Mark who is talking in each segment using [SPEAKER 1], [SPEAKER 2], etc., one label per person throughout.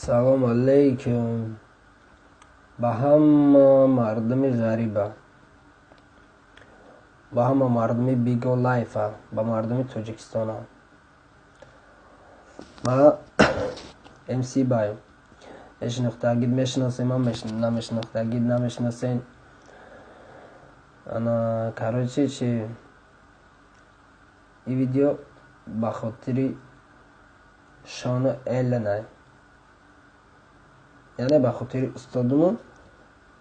[SPEAKER 1] سلام علیکم به هم مردم غریبه، به هم مردم بیگو لایفه، به مردم تاجیکستان. ما MC بایم میشناختگید میشناسیم، من نمیشناختگید نمیشناسین. انا کاروچی چی این ویدیو به خاطر شان ایلنه، یعنی به خاطر استادمون،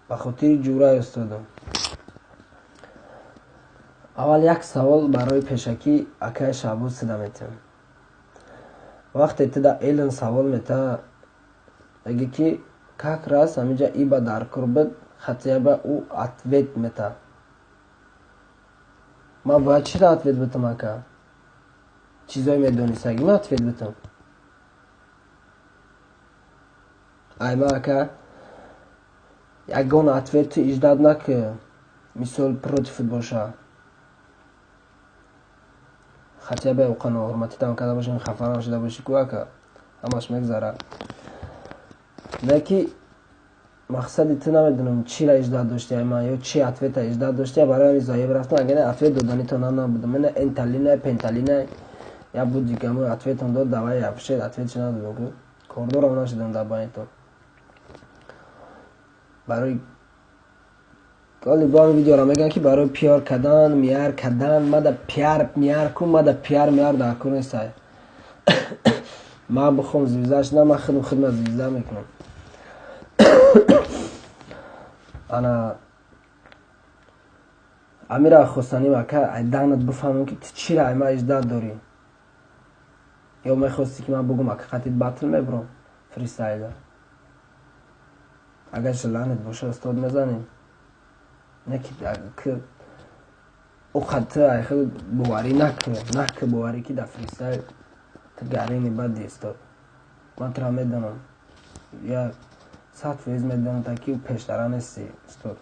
[SPEAKER 1] به خاطر جورای استادم. اول یک سوال برای پیشکی اکای شابوس سدمیتم. وقتی تدا ایلن سوال میتا اگه که как раз همینجا ای با در کربت خطیه با او اتویت میتا. ما باید چی را اتویت بتم اکا؟ چیزایی میدونی سگی ما اتویت بتم. ای ما اکا یکگان اتویت تو اجداد نکه مثال پروتیفت باشه. خطیه با او قانون حرمتی تام کده باشیم خفران شده باشی که اکا همش میگذاره. نکی مقصدی تو نمیدونم چی را اجداد داشتی اما یا چی اتویت اجداد داشتی برای همین زایه برفتم. اگه نه اتویت دادنی تو نبودم، من انتالینه پنتالینه یا بود دیگه همون اتویت هم داد دوای افشید اتویت چی ندادم که کوردور هم نشدم دوای تو برای کلی با هم ویدیو را میگن که برای پیار کدن میار کدن مده پیار میار کن مده پیار میار در کنه سای ما بخوام زیزش نه من خدمت زیزه میکنم. انا امیر خواستنی وکر ایدانت بفهمم که چی را ایما اجداد داری یا میخواستی که من بگم حقیقتی بطل میبرم فریستایل. اگر شلانت باشه استاد میزنیم نه که او خطه ایخل بواری نکه بواری که در فریستایل تا گرینی بدی استاد. من ترا میدونم یا 100% میدونم تا که او پیشتره نیستی استاد.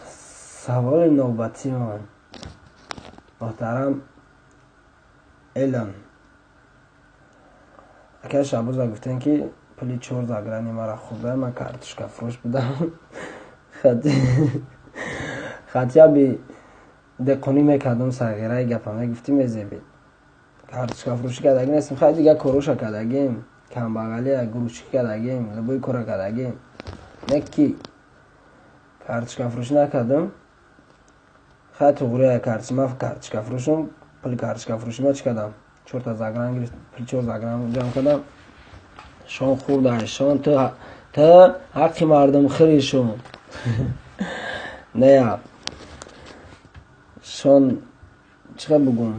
[SPEAKER 1] سوال نوبتی من محترم ایلن اکر شبوز گفتن که پلی 4 زاگرانی مرا خورده من کارتشکا فروش بودم خطیه بی دقونی میکردم سرگیره گفت همه گفتی میزیبید کارتشکا فروشی کردگی نیستیم خیلی دیگه کروشا کردگیم کم بغلی گروشی کردگیم لبوی کرا کردگیم نکی کارتشکا فروشی نکردم. خیلی تو غریه کارتشکا فروشم پلی کارتشکا فروشی ما چی کردم 4 تا زاگران گرفت پلی 4 زاگران جمع کردم شان خورده شان تا حق مردم خیلی شون نه شان چقدر بگم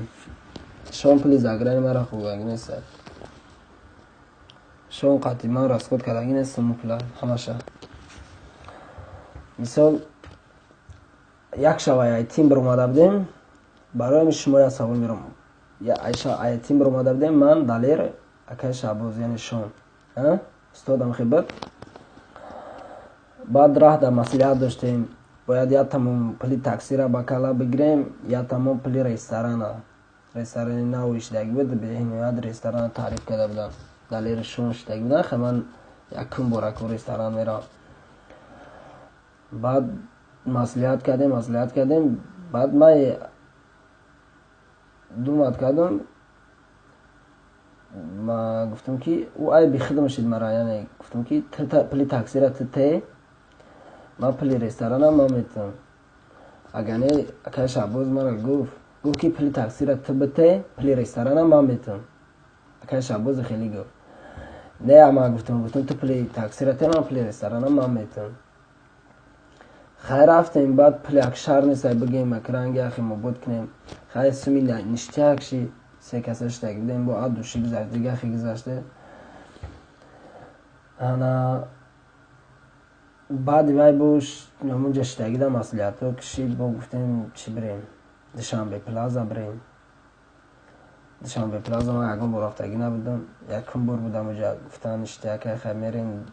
[SPEAKER 1] شان پلی زاگران مرا خوبه نیست شان قطعی راسکوت کردگی نیست مپلا همشه مثال یک شوای تیم بر اومده بودیم برای شما یا سوال میرم یا ایشا تیم بر اومده بودیم من دلیر اکای شابوز یعنی شان استادم خیبت بعد راه در مسئولیت داشتیم باید یا تمام پلی تاکسی را با کلا بگیریم یا تمام پلی رستوران نو اشتگی بود به این یاد رستوران تعریف کرده بودم دلیر شون اشتگی بودن خب من یکم بارکو رستوران میرم. بعد مسئولیت کردیم بعد من دومت کردم ما گفتم که او ای بخدم شد مرا یعنی گفتم که پلی تاکسی را ته ما پلی رستوران ما میتونم اگر نه اکای شابوز مرا گفت که پلی تاکسی را ته پلی رستوران ما میتونم اکای شابوز خیلی گفت نه اما گفتم تو پلی تاکسی را ته ما پلی رستوران ما میتونم. خیر رفتیم بعد پلی اکشار نیست بگیم اکرانگی اخی مبود کنیم خیر سومی نشتی اکشی سه کسش تگیدیم با دوشی گذاشت دیگه اخی گذاشته انا بعد وای بوش همونجا شتگیدم مسئولیتو کشید با گفتیم چی بریم دشنبه پلازا بریم. دشنبه پلازا ما اگه برفتگی نبودم یکم بار بودم اونجا گفتن اشتیاک خیر میریم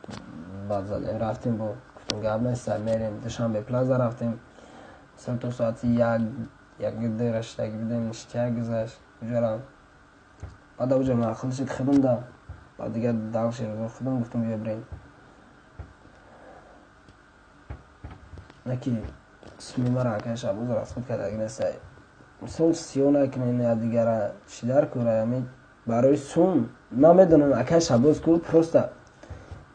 [SPEAKER 1] بعد زدیم رفتیم با گفتم گرم نیست میریم دشنبه پلازا رفتیم مثلا تو ساعتی یک گده رشتگی بدیم اشتیاک گذاشت اونجا رم بعد اونجا معخل شد خیلون دم بعد دیگه داغش رو خودم گفتم بیا بریم. نکی سمی مرا که شب روز رسمت کرد اگه نسای مثل سیونه که نه دیگه شدار کوره یعنی برای سوم من میدونم اگه شب روز کو پروستا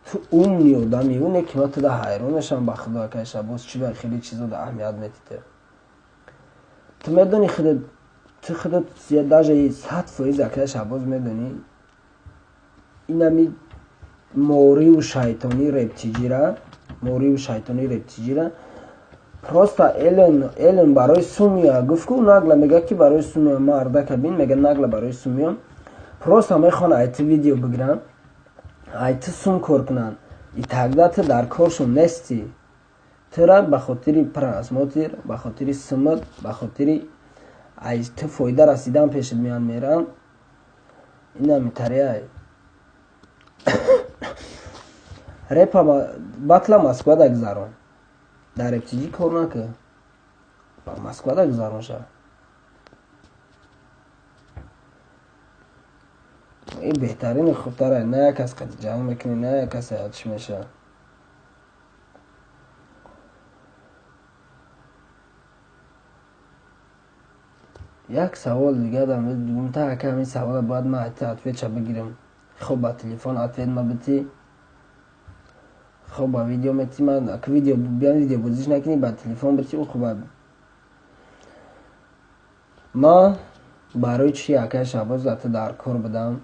[SPEAKER 1] تو اون نیودمی اونه که ما تو ده حیرونشم با خدا که شب روز چی به خیلی چیزو ده اهمیت میتیته تو میدونی خودت تو خودت زیاده 100% اگه شب روز میدونی اینمی موری و شیطانی ربطیجیره پروستا ایلن برای سومیا گفت که ناگلا میگه که برای سومیا مرده کبین میگه ناگلا برای سومیا پروستا میخوان ایت ویدیو بگیرن ایت سوم کار کنن ای تقدات در کارشون نستی ترا به خاطری پراسماتیر به خاطری سمت به خاطری ایت فایده رسیدن پیشت میان میرن اینا میتریه رپا بطلا مسکو دا گذارون در ابتیجی کار نکه با مسکو دا گذارون شد این بهترین خودتره نه کس قد جنگ میکنی نه کس یادش میشه یک سوال دیگه دارم تا که همین سوال باید ما اتفیت چه بگیرم خب با تلفن اتفیت ما بتی خب با ویدیو میتی من اگه ویدیو بازیش نکنی با تلفن بتی او خوبه ما برای چی اگه شباز ات در کار بدم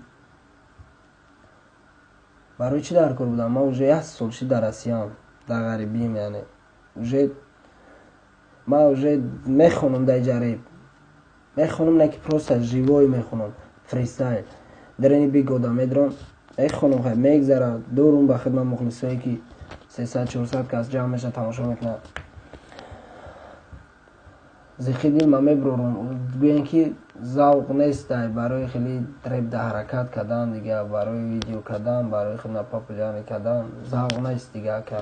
[SPEAKER 1] برای چی در کار بدم ما اوجه 1 سال شد در اسیام در غریبیم یعنی اوجه میخونم در جریب میخونم نه که پروسه جیوی میخونم فریستایل در اینی بیگودا میدرم میخونم خیلی میگذره دورم با خدمت مخلصایی که 300-400 کس جمع میشه تماشا میکنه زخی دیل ما میبرورم گوین که ذوق نیست برای خیلی دریب ده حرکت کردن دیگه برای ویدیو کردن برای خدمت پاپولیانی کردن ذوق نیست دیگه که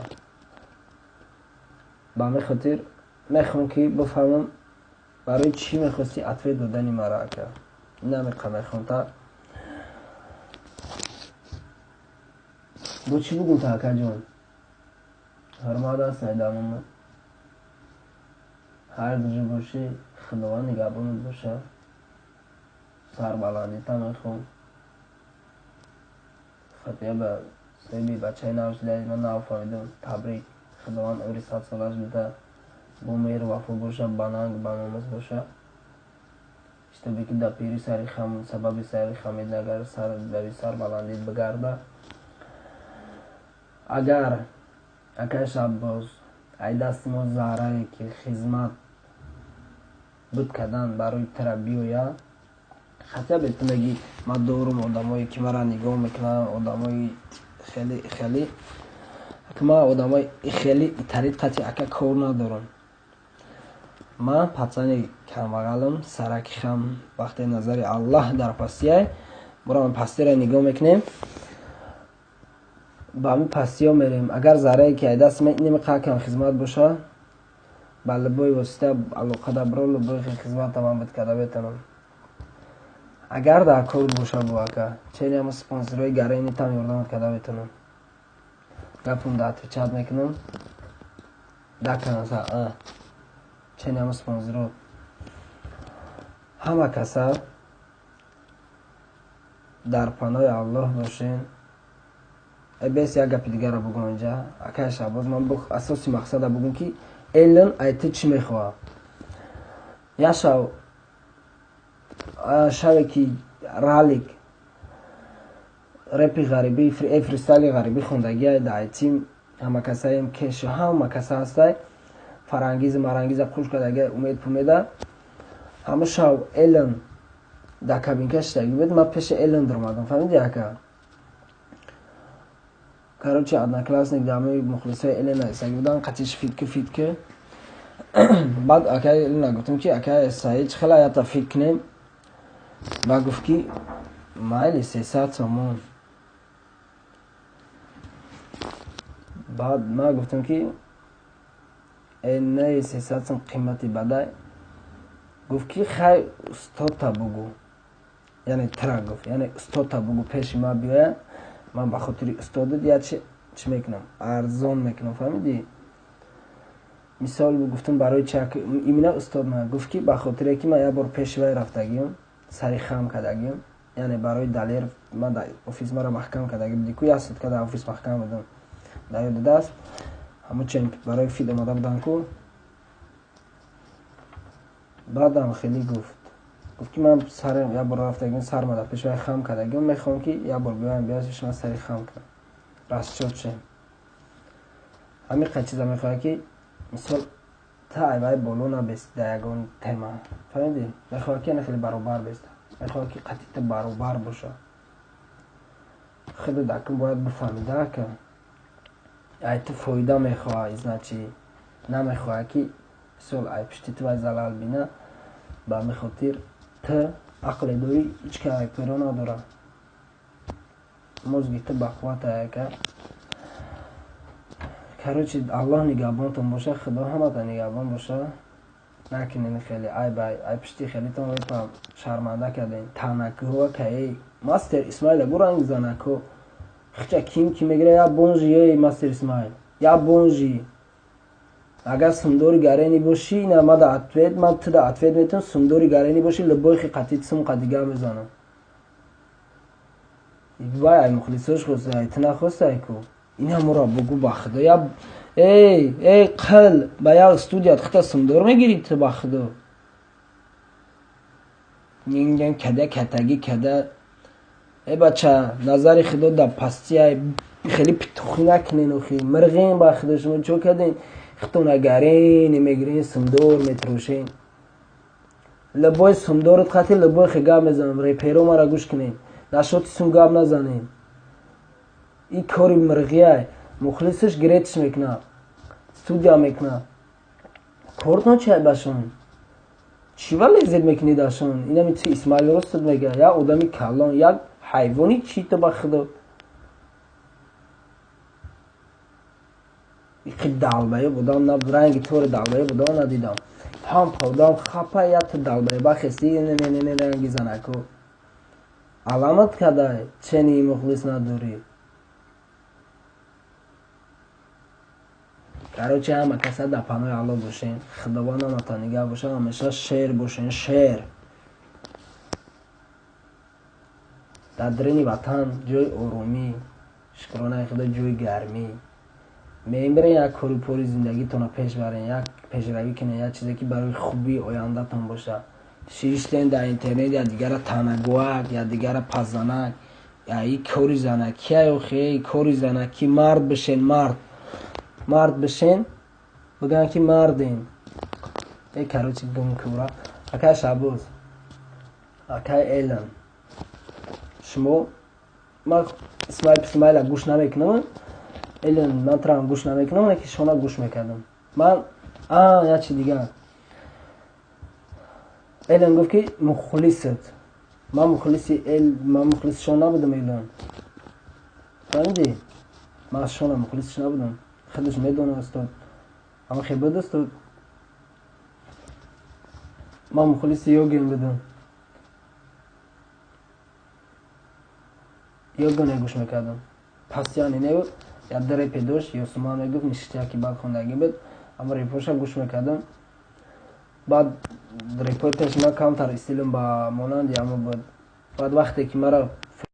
[SPEAKER 1] با می خاطر میخوام که بفهمم برای چی میخواستی عطفه دادنی مرا که نمیخوام تا دو چی بگم تا که جون هر ماده است نیدامم هر دوجه باشه خداوند نگهبانت باشه سر بلندی تا میخوام خطیه به سیبی بچه نوشده من نفهمیدم تبریک خداوند اوری 100 سالش بده با میر وفا باشه باننگ بانامز باشه اشتباهی که در پیری سری خم سبب سری خمید نگر سر بلندید بگرده اگر شب باز ای دست ما زهره که خدمت بود کردن برای تربیه یا خطیه بهتون بگی ما دورم آدمایی که مرا نگاه میکنن آدمایی خیلی که ما آدمای خیلی طریقتی اکا کار ندارم ما پسانی کمبغلم سرک خم وقتی نظر الله در پستیه برام پستی را نگاه میکنیم با همین پستی ها میریم اگر ذره که دست نمیقدر کم خدمت باشه بله بای واسطه علاقه در برال بای خدمت تمام بد کده بیتنم اگر در کار باشه با که چه هم سپانسرهای گره اینی تم یاردمت کده بیتنم گپون در توچت میکنم دکنم سا چه هم سپانسرها همه کسا در پناه الله باشین بیس یک گپی دیگر را بگم اینجا اکه شباز من اساسی مقصد را بگم که ایلن ایتی چی میخواه یا شوی که رالیک رپی غریبی فریستایل غریبی خوندگی در ایتیم همه کسایی هم که همه کسا هستی فرانگیز مرانگیز خوش کردگی امید پومیده همه شو ایلن در کابینکش تگی بید ما پیش ایلن در اومدم فهمیدی اکه کاروچی ادنا کلاس نگدامی مخلصای ایلن ایساگی بودن قطیش فیت که بعد اکه ایلن گفتم که اکه سایج خیلی یا تا فیت کنیم با گفت که مایلی 300 سومون بعد ما گفتم که این نه 300 سوم قیمتی بده گفت که خیلی استاد تا بگو یعنی ترا گفت یعنی استاد تا بگو پیش ما بیاید من به خاطر استادت یا چی میکنم ارزان میکنم فهمیدی مثال گفتم برای چک ایمینا استاد من گفت که به خاطر که من یه بار پیش وی رفتگیم سری خام کردگیم یعنی برای دلیر من در office مرا محکم کردگیم دیگه یا صد کرده office محکم بودم در یاد دست همون چند برای فید آمده بودن کو بعدم خیلی گفت که من سر یه بار رفتگیم سر ما در پیش وی خام کردگیم میخوام که یه بار بیایم بیازش من سری خام کنم راست شد چه همین قد میخواه که مثال تا ایوای بالو نبست در یکان تیمه فهمیدی؟ میخواه که خیلی برابر بسته میخواه که قطعیت برابر باشه خیلی دکم باید بفهمیده که ایت فایده میخواه ازنا چی نمیخواه که مثال ای پشتی تو زلال بینه با میخاطر تا عقل داری هیچ کرکترها نداره مزگی تا بقوات که короче аллоҳ нигоҳбонтон боша худо ҳаматон нигоҳбон боша накунин хеле ай пишти хелитон вепам шарманда кардем танакӯҳо каи мастер исмаил гуранг занако хича ким ки мегира я бонжи ей мастер исмаил я бонжи агар сумдори гарени бошӣ ина мада ответ ман туда ответ метавам сумдори гарени бошӣ лубойхи қатит сумқа дига мезанам вай ай мухлисош хостай тина хостай ку ина мура бугу ба худо я эй қил ба як студият хита сумдор мегирӣ ту ба худо нинган када катаги када бача назари худо да пасти ай хели питухӣ накунен охи мирғен ба худо шумо чо карден хитона гарени мегирен сумдор метрошен лабой сумдорат хати лабой хига мезанам реперо мара гӯш кунен нашоти сум гап назанем این کاری مرغیه مخلصش گریتش میکنه استودیا میکنه کارتون چه باشون چی ولی زد میکنی داشون اینا میتونی اسماعیل راست میگه یا آدمی کلان یا حیوانی چی تو با خدا ایقی دلبه بودم نه رنگ طور دلبه بودم ندیدم هم پودم خپه یا تو دلبه بخستی نه رنگی زنکو علامت کده چنی مخلص نداری короче ҳама каса дар панои алло бошен худованд ҳаматон нигоҳ бошад ҳамеша шер бошен шер дар дирини ватан ҷои оромӣ шукронаи худо ҷои гармӣ мебирен як кори пори зиндагитона пеш барен як пешравӣ кунен як чизе ки барои хубии ояндатон бошад шиштен дар интернет я дигара танагӯак я дигара пазанак я и кори занакия охе кори занакӣ мард бишен мард бишен бигӯянд ки мардем короче думкура акай шабоз акай элан шумо ман исмаила гӯш намекунам элан ман тарам гӯш намекунам не ки шона гӯш мекардам ман як чи дигар элан гуфт ки мухлисат ман мухлиси шона набудам элан фаҳмидӣ ман шона мухлисиш набудам خودش میدونه استاد اما خیلی استاد من مخلص یوگیم بدم یوگو نگوش میکردم پس یعنی نبود یا در پیداش یا سمان میگفت نشتی که بعد خوندگی بود اما ریپوش گوش میکردم بعد ریپورتش ما کمتر استیلم با مانند یا بود بعد وقتی که مرا